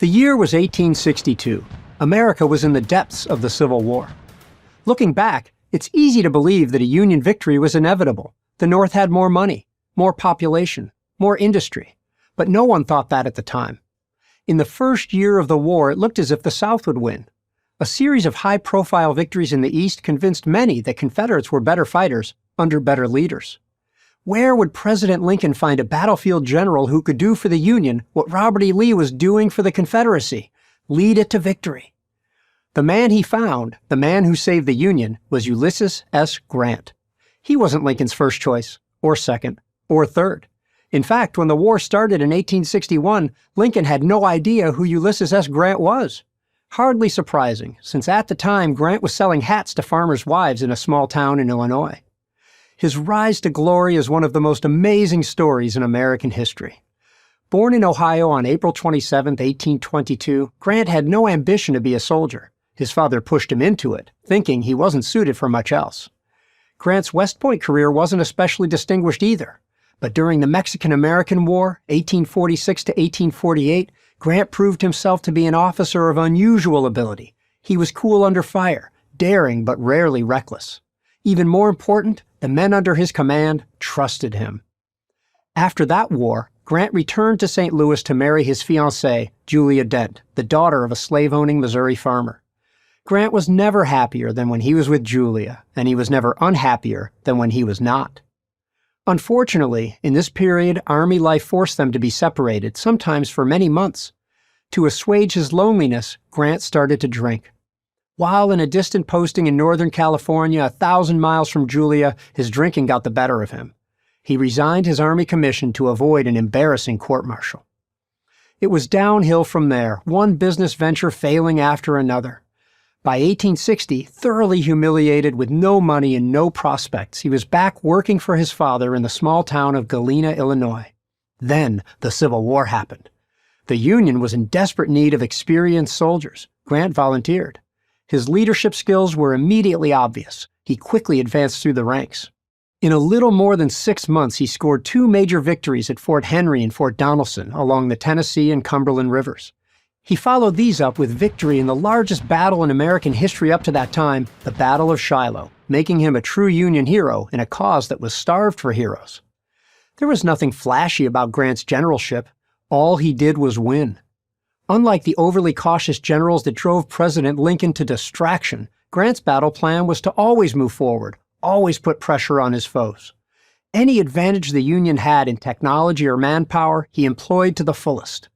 The year was 1862. America was in the depths of the Civil War. Looking back, it's easy to believe that a Union victory was inevitable. The North had more money, more population, more industry. But no one thought that at the time. In the first year of the war, it looked as if the South would win. A series of high-profile victories in the East convinced many that Confederates were better fighters under better leaders. Where would President Lincoln find a battlefield general who could do for the Union what Robert E. Lee was doing for the Confederacy? Lead it to victory. The man he found, the man who saved the Union, was Ulysses S. Grant. He wasn't Lincoln's first choice, or second, or third. In fact, when the war started in 1861, Lincoln had no idea who Ulysses S. Grant was. Hardly surprising, since at the time Grant was selling hats to farmers' wives in a small town in Illinois. His rise to glory is one of the most amazing stories in American history. Born in Ohio on April 27, 1822, Grant had no ambition to be a soldier. His father pushed him into it, thinking he wasn't suited for much else. Grant's West Point career wasn't especially distinguished either. But during the Mexican-American War, 1846 to 1848, Grant proved himself to be an officer of unusual ability. He was cool under fire, daring but rarely reckless. Even more important, the men under his command trusted him. After that war, Grant returned to St. Louis to marry his fiancée, Julia Dent, the daughter of a slave-owning Missouri farmer. Grant was never happier than when he was with Julia, and he was never unhappier than when he was not. Unfortunately, in this period, Army life forced them to be separated, sometimes for many months. To assuage his loneliness, Grant started to drink. While in a distant posting in Northern California, 1,000 miles from Julia, his drinking got the better of him. He resigned his Army commission to avoid an embarrassing court-martial. It was downhill from there, one business venture failing after another. By 1860, thoroughly humiliated with no money and no prospects, he was back working for his father in the small town of Galena, Illinois. Then the Civil War happened. The Union was in desperate need of experienced soldiers. Grant volunteered. His leadership skills were immediately obvious. He quickly advanced through the ranks. In a little more than 6 months, he scored 2 major victories at Fort Henry and Fort Donelson along the Tennessee and Cumberland rivers. He followed these up with victory in the largest battle in American history up to that time, the Battle of Shiloh, making him a true Union hero in a cause that was starved for heroes. There was nothing flashy about Grant's generalship. All he did was win. Unlike the overly cautious generals that drove President Lincoln to distraction, Grant's battle plan was to always move forward, always put pressure on his foes. Any advantage the Union had in technology or manpower, he employed to the fullest.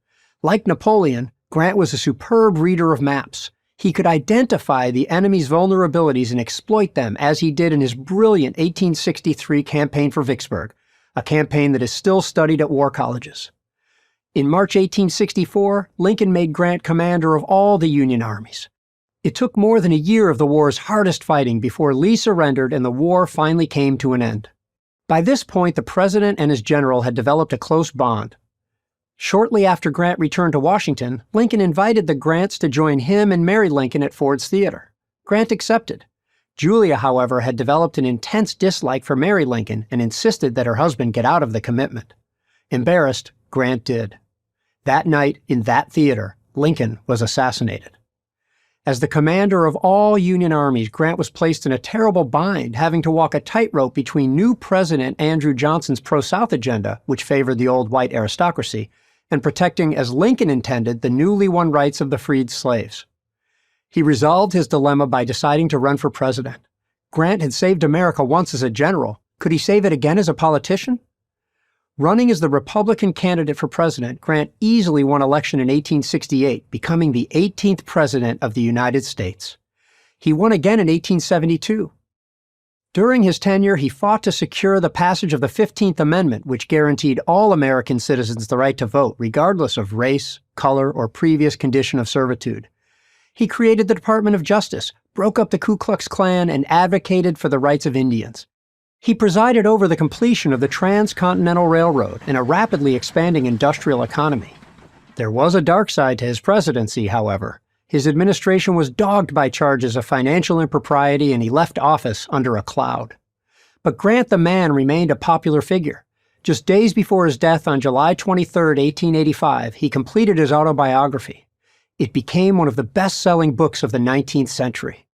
Like Napoleon, Grant was a superb reader of maps. He could identify the enemy's vulnerabilities and exploit them, as he did in his brilliant 1863 campaign for Vicksburg, a campaign that is still studied at war colleges. In March 1864, Lincoln made Grant commander of all the Union armies. It took more than a year of the war's hardest fighting before Lee surrendered and the war finally came to an end. By this point, the president and his general had developed a close bond. Shortly after Grant returned to Washington, Lincoln invited the Grants to join him and Mary Lincoln at Ford's Theater. Grant accepted. Julia, however, had developed an intense dislike for Mary Lincoln and insisted that her husband get out of the commitment. Embarrassed, Grant did. That night, in that theater, Lincoln was assassinated. As the commander of all Union armies, Grant was placed in a terrible bind, having to walk a tightrope between new President Andrew Johnson's pro-South agenda, which favored the old white aristocracy, and protecting, as Lincoln intended, the newly won rights of the freed slaves. He resolved his dilemma by deciding to run for president. Grant had saved America once as a general. Could he save it again as a politician? Running as the Republican candidate for president, Grant easily won election in 1868, becoming the 18th president of the United States. He won again in 1872. During his tenure, he fought to secure the passage of the 15th Amendment, which guaranteed all American citizens the right to vote, regardless of race, color, or previous condition of servitude. He created the Department of Justice, broke up the Ku Klux Klan, and advocated for the rights of Indians. He presided over the completion of the Transcontinental Railroad and a rapidly expanding industrial economy. There was a dark side to his presidency, however. His administration was dogged by charges of financial impropriety, and he left office under a cloud. But Grant the man remained a popular figure. Just days before his death on July 23, 1885, he completed his autobiography. It became one of the best-selling books of the 19th century.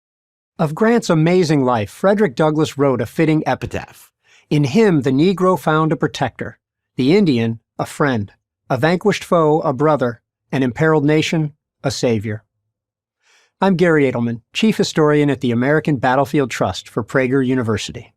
Of Grant's amazing life, Frederick Douglass wrote a fitting epitaph. In him, the Negro found a protector, the Indian, a friend, a vanquished foe, a brother, an imperiled nation, a savior. I'm Gary Edelman, Chief Historian at the American Battlefield Trust for Prager University.